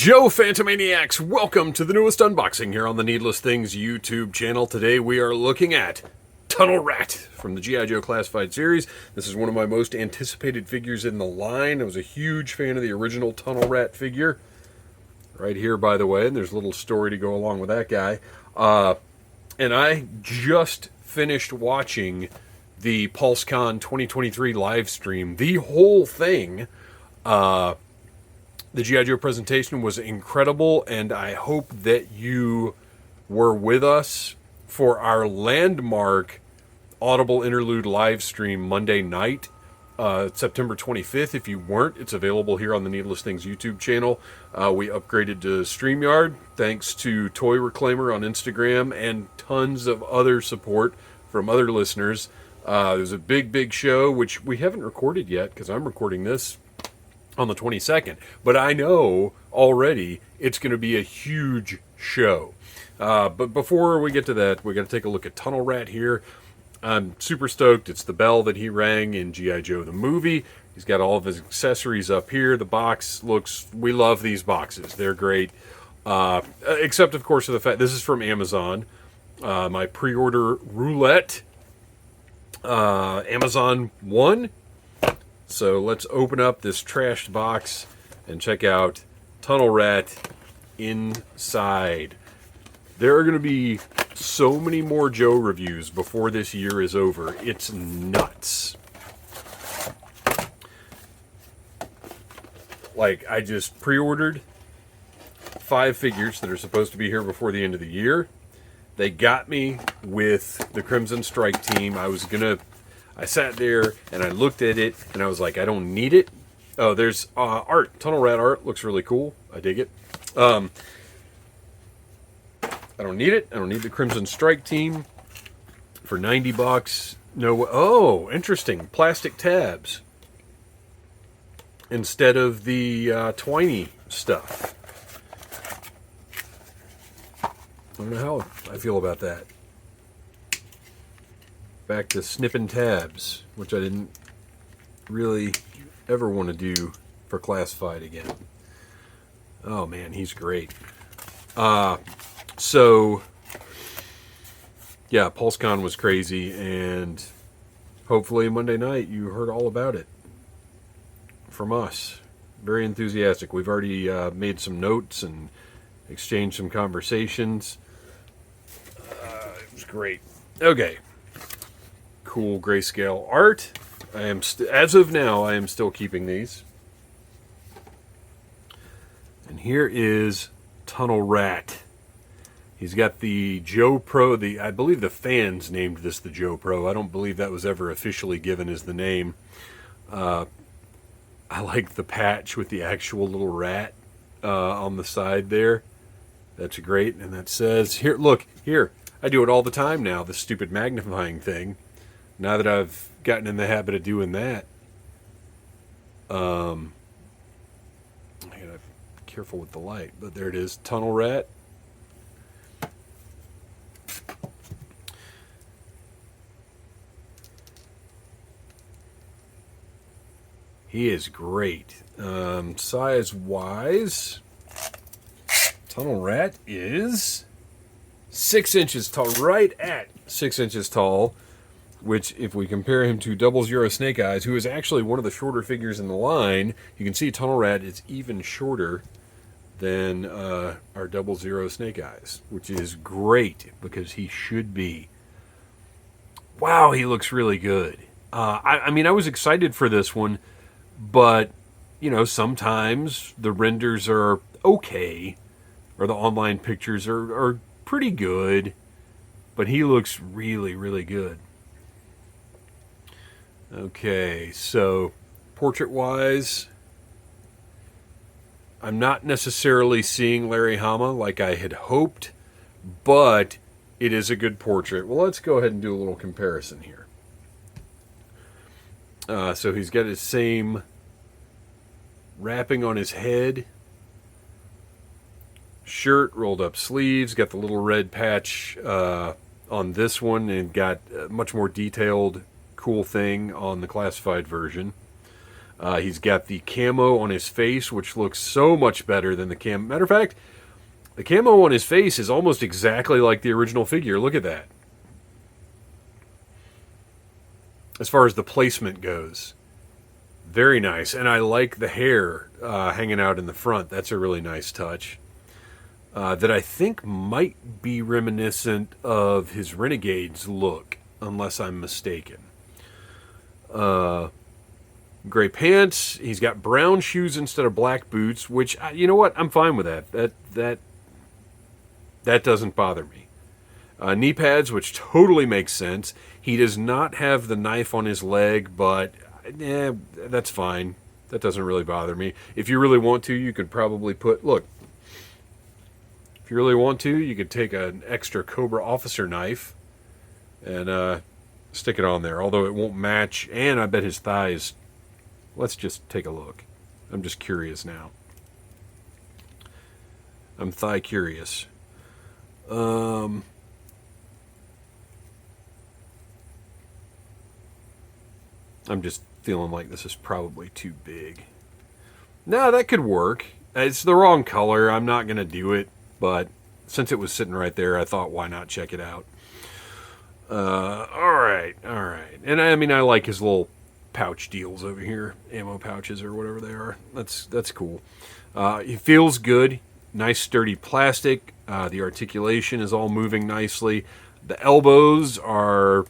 Joe Phantomaniacs, welcome to the newest unboxing here on the Needless Things YouTube channel. Today we are looking at Tunnel Rat from the G.I. Joe Classified series. This is one of my most anticipated figures in the line. I was a huge fan of the original Tunnel Rat figure. Right here, by the way, and there's a little story to go along with that guy. And I just finished watching the PulseCon 2023 live stream. The whole thing. The G.I. Joe presentation was incredible, and I hope that you were with us for our landmark Audible Interlude live stream Monday night, September 25th. If you weren't, it's available here on the Needless Things YouTube channel. We upgraded to StreamYard thanks to Toy Reclaimer on Instagram and tons of other support from other listeners. It was a big show, which we haven't recorded yet because I'm recording this on the 22nd, but I know already it's going to be a huge show. But before we get to that, we got to take a look at Tunnel Rat here. I'm super stoked. It's the bell that he rang in G.I. Joe the movie. He's got all of his accessories up here. The box looks, we love these boxes. They're great. Except, of course, for the fact this is from Amazon. My pre-order roulette. Amazon won. So let's open up this trashed box and check out Tunnel Rat inside. There are going to be so many more Joe reviews before this year is over. It's nuts. Like, I just pre-ordered 5 figures that are supposed to be here before the end of the year. They got me with the Crimson Strike team. I sat there and I looked at it and I was like, I don't need it. Oh, there's art. Tunnel Rat art looks really cool. I dig it. I don't need it. I don't need the Crimson Strike team for $90. No. Oh, interesting. Plastic tabs instead of the twiny stuff. I don't know how I feel about that. Back to snipping tabs, which I didn't really ever want to do for Classified again. Oh man, he's great. So yeah, PulseCon was crazy, and hopefully Monday night you heard all about it from us. Very enthusiastic. We've already made some notes and exchanged some conversations. It was great. Okay. Cool grayscale art. I am as of now, I am still keeping these. And here is Tunnel Rat. He's got the Joe Pro. I believe the fans named this the Joe Pro. I don't believe that was ever officially given as the name. I like the patch with the actual little rat on the side there. That's great. And that says, here, look, here. I do it all the time now, the stupid magnifying thing. Now that I've gotten in the habit of doing that, I gotta be careful with the light, but there it is, Tunnel Rat. He is great. Size-wise, Tunnel Rat is 6 inches tall, right at 6 inches tall. Which, if we compare him to 00 Snake Eyes, who is actually one of the shorter figures in the line, you can see Tunnel Rat is even shorter than our 00 Snake Eyes, which is great because he should be. Wow, he looks really good. I mean, I was excited for this one, but, you know, sometimes the renders are okay, or the online pictures are pretty good, but he looks really good. Okay, so portrait-wise, I'm not necessarily seeing Larry Hama like I had hoped, but it is a good portrait. Well, let's go ahead and do a little comparison here. So he's got his same wrapping on his head, shirt, rolled up sleeves, got the little red patch on this one, and got much more detailed cool thing on the Classified version. He's got the camo on his face, which looks so much better than the camo. Matter of fact, the camo on his face is almost exactly like the original figure. Look at that. As far as the placement goes. Very nice. And I like the hair hanging out in the front. That's a really nice touch. That I think might be reminiscent of his Renegade's look, unless I'm mistaken. Gray pants. He's got brown shoes instead of black boots, which, you know what? I'm fine with that. That doesn't bother me. Knee pads, which totally makes sense. He does not have the knife on his leg, but that's fine. That doesn't really bother me. If you really want to, you could probably look, if you really want to, you could take an extra Cobra officer knife and stick it on there, although it won't match, and I bet his thighs. Let's just take a look. I'm just curious now. I'm thigh curious. I'm just feeling like this is probably too big. No, that could work. It's the wrong color. I'm not going to do it, but since it was sitting right there, I thought, why not check it out? All right. And I mean, I like his little pouch deals over here, ammo pouches or whatever they are. That's cool. He feels good. Nice sturdy plastic. The articulation is all moving nicely. The elbows are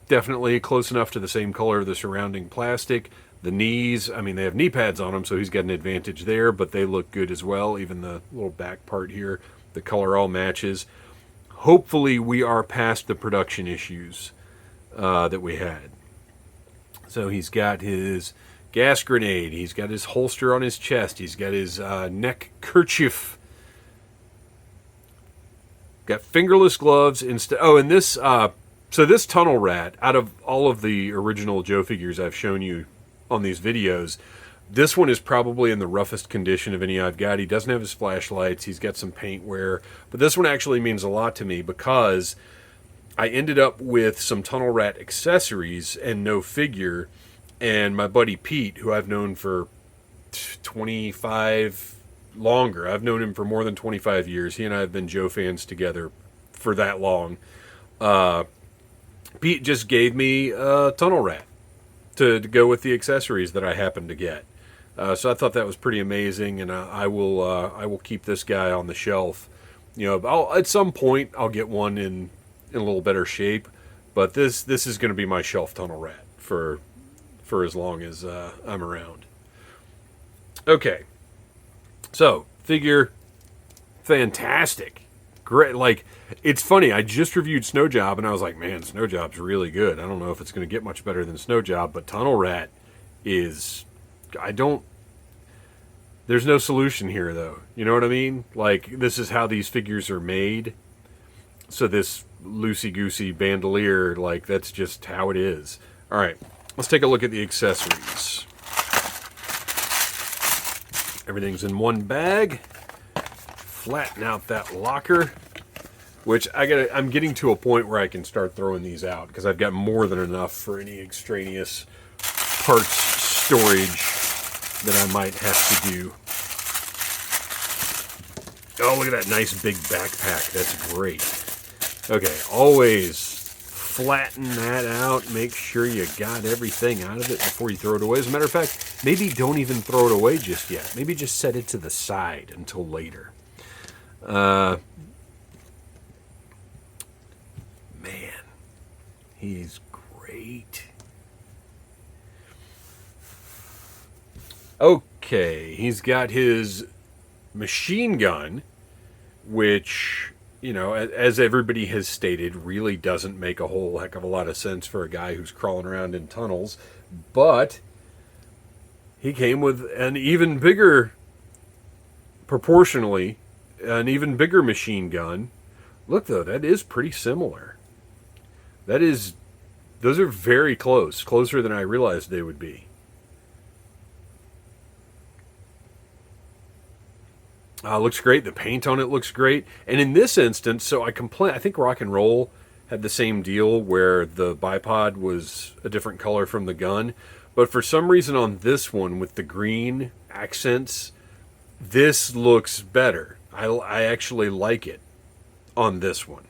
definitely close enough to the same color of the surrounding plastic. The knees, I mean, they have knee pads on them, so he's got an advantage there, but they look good as well. Even the little back part here, the color all matches. Hopefully we are past the production issues that we had. So he's got his gas grenade. He's got his holster on his chest. He's got his neck kerchief. Got fingerless gloves instead. Oh, and this. So this tunnel rat, out of all of the original Joe figures I've shown you on these videos, this one is probably in the roughest condition of any I've got. He doesn't have his flashlights. He's got some paint wear. But this one actually means a lot to me because I ended up with some tunnel rat accessories and no figure. And my buddy Pete, who I've known for 25 longer. I've known him for more than 25 years. He and I have been Joe fans together for that long. Pete just gave me a tunnel rat to go with the accessories that I happened to get. So I thought that was pretty amazing, and I will keep this guy on the shelf. You know, at some point I'll get one in a little better shape, but this is going to be my shelf tunnel rat for as long as I'm around. Okay, so figure, fantastic, great. Like, it's funny. I just reviewed Snow Job, and I was like, man, Snow Job's really good. I don't know if it's going to get much better than Snow Job, but Tunnel Rat is. There's no solution here, though. You know what I mean? Like, this is how these figures are made. So this loosey-goosey bandolier, like, that's just how it is. All right, let's take a look at the accessories. Everything's in one bag. Flatten out that locker, which I'm getting to a point where I can start throwing these out because I've got more than enough for any extraneous parts storage that I might have to do. Oh, look at that nice big backpack. That's great. Okay, always flatten that out. Make sure you got everything out of it before you throw it away. As a matter of fact, maybe don't even throw it away just yet. Maybe just set it to the side until later. Man, he's great. Okay, he's got his machine gun, which, you know, as everybody has stated, really doesn't make a whole heck of a lot of sense for a guy who's crawling around in tunnels. But he came with an even bigger, proportionally, an even bigger machine gun. Look, though, that is pretty similar. Those are very close, closer than I realized they would be. Looks great. The paint on it looks great. And in this instance, so I think Rock and Roll had the same deal where the bipod was a different color from the gun. But for some reason on this one with the green accents, this looks better. I actually like it on this one.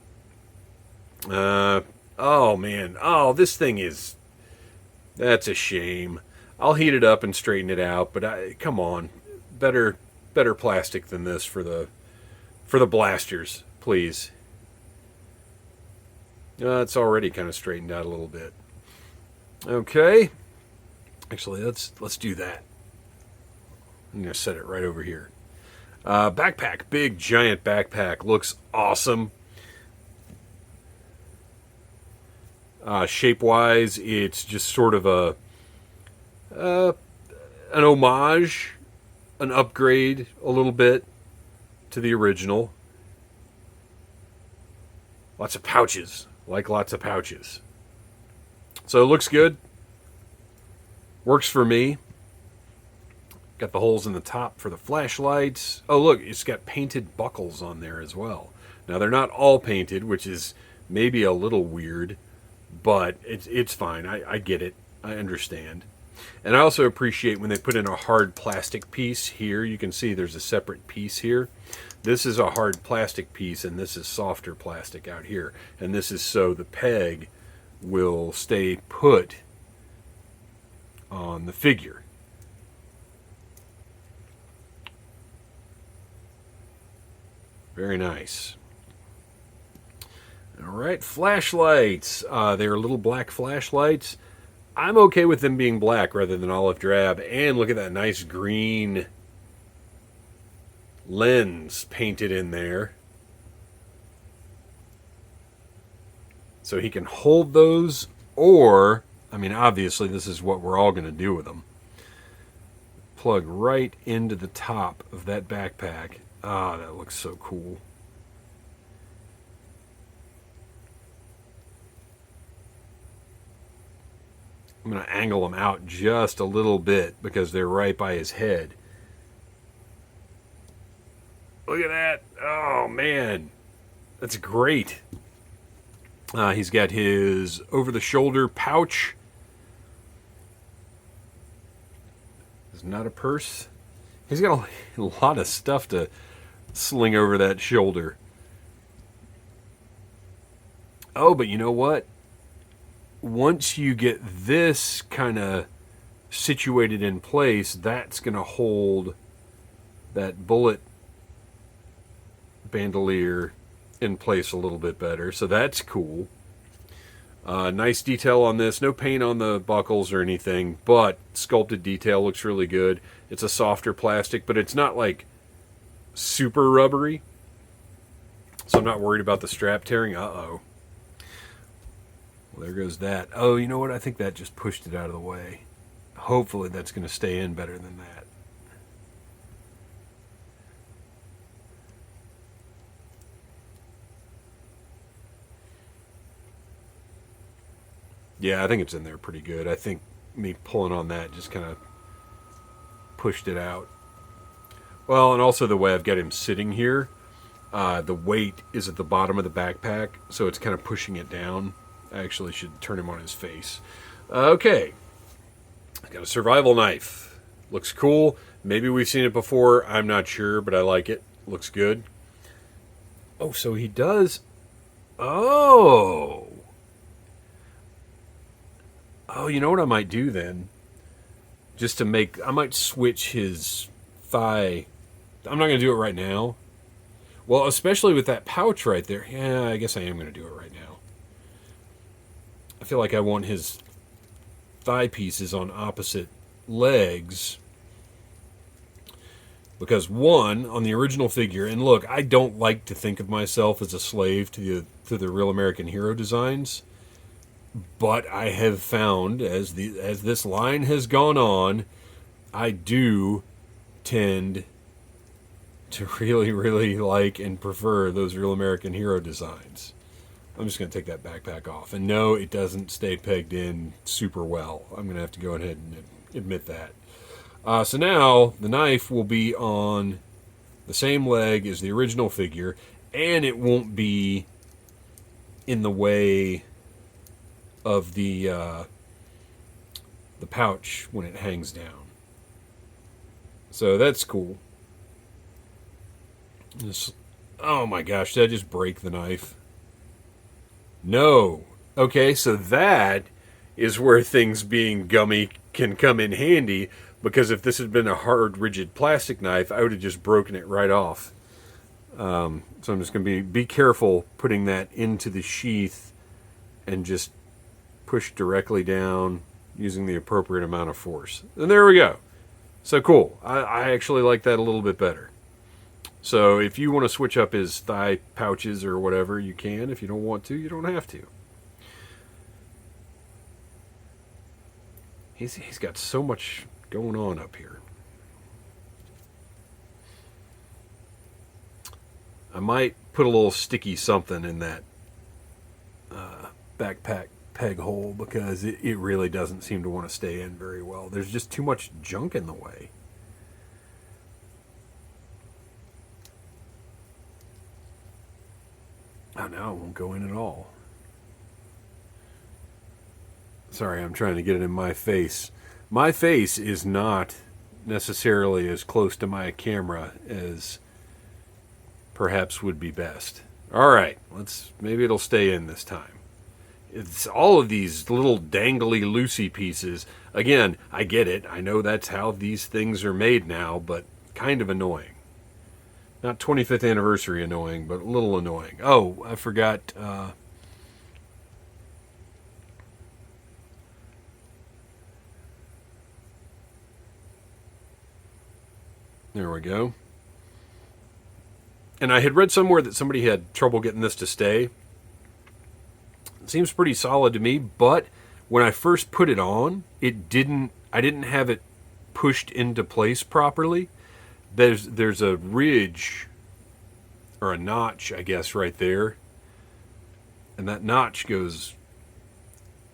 Oh man, oh this thing is, that's a shame. I'll heat it up and straighten it out, but come on, better plastic than this for the blasters, please. It's already kind of straightened out a little bit. Okay, actually let's do that. I'm gonna set it right over here. Backpack, big giant backpack, looks awesome. Shape-wise, it's just sort of an homage, an upgrade a little bit to the original. Lots of pouches, like lots of pouches. So it looks good. Works for me. Got the holes in the top for the flashlights. Oh, look, it's got painted buckles on there as well. Now, they're not all painted, which is maybe a little weird, but it's fine. I get it. I understand. And I also appreciate when they put in a hard plastic piece here. You can see there's a separate piece here. This is a hard plastic piece, and this is softer plastic out here. And this is so the peg will stay put on the figure. Very nice. All right, flashlights. They're little black flashlights. I'm okay with them being black rather than olive drab. And look at that nice green lens painted in there. So he can hold those, or, I mean, obviously this is what we're all going to do with them. Plug right into the top of that backpack. Ah, that looks so cool. I'm going to angle them out just a little bit because they're right by his head. Look at that. Oh, man. That's great. He's got his over-the-shoulder pouch. It's not a purse. He's got a lot of stuff to sling over that shoulder. Oh, but you know what? Once you get this kind of situated in place, that's going to hold that bullet bandolier in place a little bit better. So that's cool. Nice detail on this. No paint on the buckles or anything, but sculpted detail looks really good. It's a softer plastic, but it's not like super rubbery. So I'm not worried about the strap tearing. Uh-oh. Well, there goes that. Oh, you know what? I think that just pushed it out of the way. Hopefully that's going to stay in better than that. Yeah, I think it's in there pretty good. I think me pulling on that just kind of pushed it out. Well, and also the way I've got him sitting here, the weight is at the bottom of the backpack, so it's kind of pushing it down. I actually should turn him on his face. Okay. I've got a survival knife. Looks cool. Maybe we've seen it before. I'm not sure, but I like it. Looks good. Oh, so he does... Oh! Oh, you know what I might do then? Just to make... I might switch his thigh. I'm not going to do it right now. Well, especially with that pouch right there. Yeah, I guess I am going to do it right now. I feel like I want his thigh pieces on opposite legs. Because one, on the original figure, and look, I don't like to think of myself as a slave to the Real American Hero designs. But I have found, as this line has gone on, I do tend to really, really like and prefer those Real American Hero designs. I'm just going to take that backpack off. And no, it doesn't stay pegged in super well. I'm going to have to go ahead and admit that. So now, the knife will be on the same leg as the original figure, and it won't be in the way of the the pouch when it hangs down. So that's cool. Oh my gosh, did I just break the knife? No. Okay, so that is where things being gummy can come in handy, because if this had been a hard, rigid plastic knife, I would have just broken it right off. So I'm just going to be careful putting that into the sheath and just push directly down using the appropriate amount of force. And there we go. So cool. I actually like that a little bit better. So if you want to switch up his thigh pouches or whatever, you can. If you don't want to, you don't have to. He's got so much going on up here. I might put a little sticky something in that backpack peg hole, because it really doesn't seem to want to stay in very well. There's just too much junk in the way. Oh, now it won't go in at all. Sorry, I'm trying to get it in my face. My face is not necessarily as close to my camera as perhaps would be best. All right, maybe it'll stay in this time. It's all of these little dangly loosey pieces. Again, I get it. I know that's how these things are made now, but kind of annoying. Not 25th anniversary annoying, but a little annoying. Oh, I forgot. There we go. And I had read somewhere that somebody had trouble getting this to stay. It seems pretty solid to me, but when I first put it on, I didn't have it pushed into place properly. There's a ridge or a notch, I guess, right there. And that notch goes...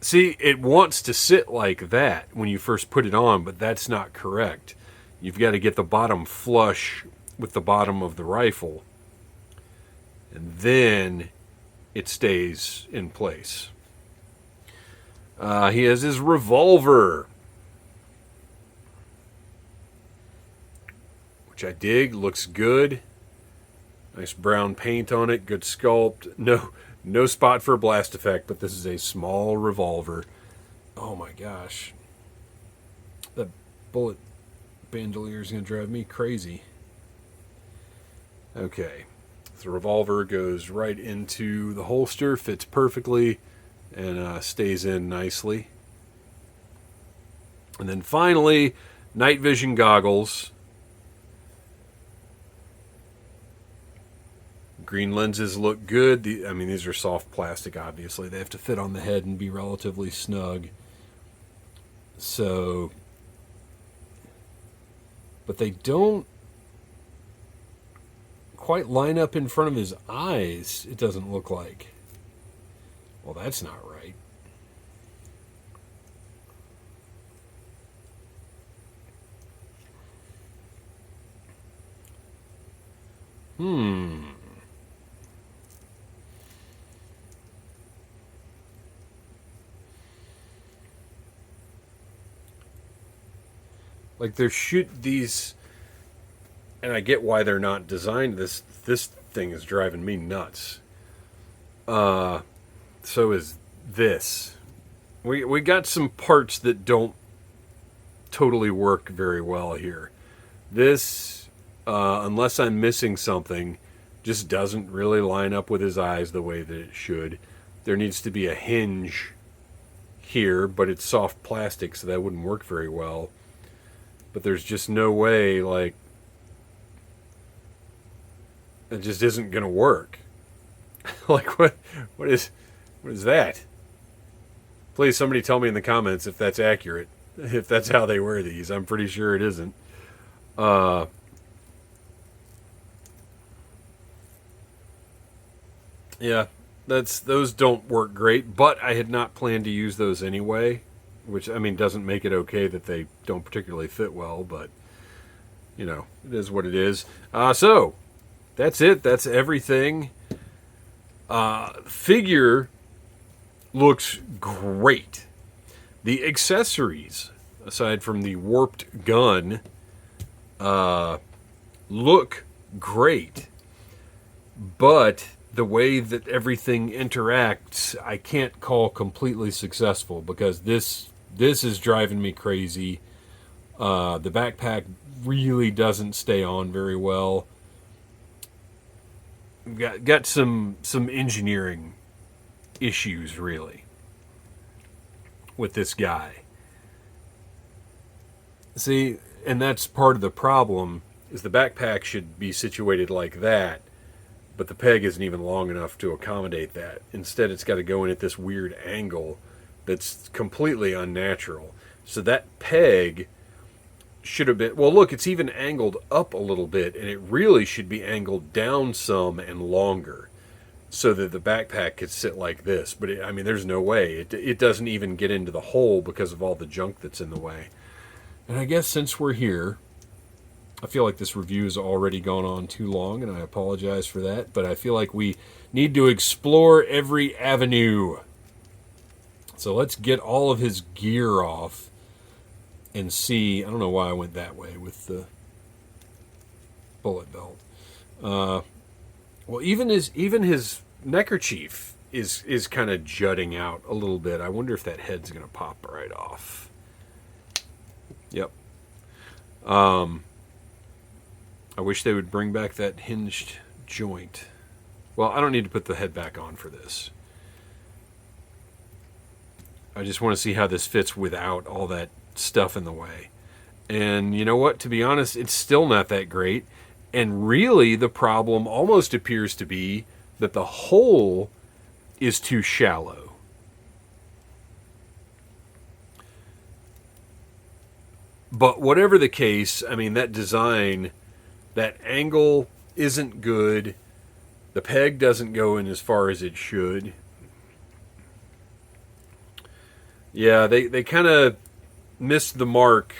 See, it wants to sit like that when you first put it on, but that's not correct. You've got to get the bottom flush with the bottom of the rifle, and then it stays in place. He has his revolver, which I dig. Looks good. Nice brown paint on it. Good sculpt. No spot for a blast effect, but this is a small revolver. Oh my gosh. That bullet bandolier is going to drive me crazy. Okay. The revolver goes right into the holster, fits perfectly, and stays in nicely. And then finally, night vision goggles. Green lenses look good. These are soft plastic, obviously. They have to fit on the head and be relatively snug. So, but they don't quite line up in front of his eyes, it doesn't look like. Well, that's not right. Like there should these, and I get why they're not designed. This thing is driving me nuts. So is this. We got some parts that don't totally work very well here. This, unless I'm missing something, just doesn't really line up with his eyes the way that it should. There needs to be a hinge here, but it's soft plastic, so that wouldn't work very well. But there's just no way, like, it just isn't going to work. Like, what is that? Please, somebody tell me in the comments if that's accurate. If that's how they wear these. I'm pretty sure it isn't. Yeah, those don't work great, but I had not planned to use those anyway. Which, doesn't make it okay that they don't particularly fit well, but, it is what it is. So, that's it. That's everything. Figure looks great. The accessories aside from the warped gun, look great. But the way that everything interacts, I can't call completely successful, because this is driving me crazy. The backpack really doesn't stay on very well. Got some engineering issues, really, with this guy. See, and that's part of the problem, is the backpack should be situated like that, but the peg isn't even long enough to accommodate that. Instead, it's got to go in at this weird angle that's completely unnatural. So that peg should have been, well, look, it's even angled up a little bit, and it really should be angled down some and longer, so that the backpack could sit like this. But I mean, there's no way. It doesn't even get into the hole because of all the junk that's in the way. And I guess since we're here, I feel like this review has already gone on too long, and I apologize for that, but I feel like we need to explore every avenue. So let's get all of his gear off and see. I don't know why I went that way with the bullet belt. Well, even his neckerchief is kind of jutting out a little bit. I wonder if that head's going to pop right off. Yep. I wish they would bring back that hinged joint. Well, I don't need to put the head back on for this. I just want to see how this fits without all that stuff in the way. And you know what? To be honest, it's still not that great. And really, the problem almost appears to be that the hole is too shallow. But whatever the case, I mean, that design, that angle isn't good. The peg doesn't go in as far as it should. Yeah, they kind of missed the mark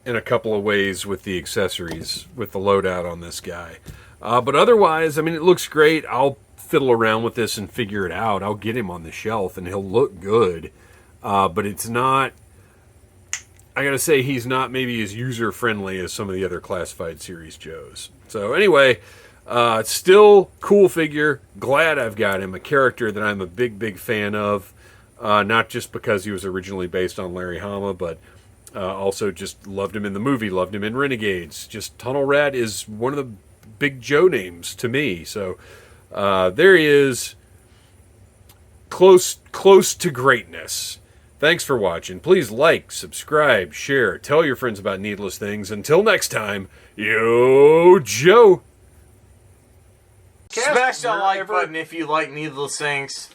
in a couple of ways with the accessories, with the loadout on this guy. But otherwise, I mean, it looks great. I'll fiddle around with this and figure it out. I'll get him on the shelf and he'll look good. But it's not, I gotta say, he's not maybe as user-friendly as some of the other Classified Series Joes. So anyway, still cool figure. Glad I've got him. A character that I'm a big fan of. Not just because he was originally based on Larry Hama, but also just loved him in the movie, loved him in Renegades. Just Tunnel Rat is one of the big Joe names to me. So there he is, close to greatness. Thanks for watching. Please like, subscribe, share, tell your friends about Needless Things. Until next time, yo, Joe. Smash that like button if you like Needless Things.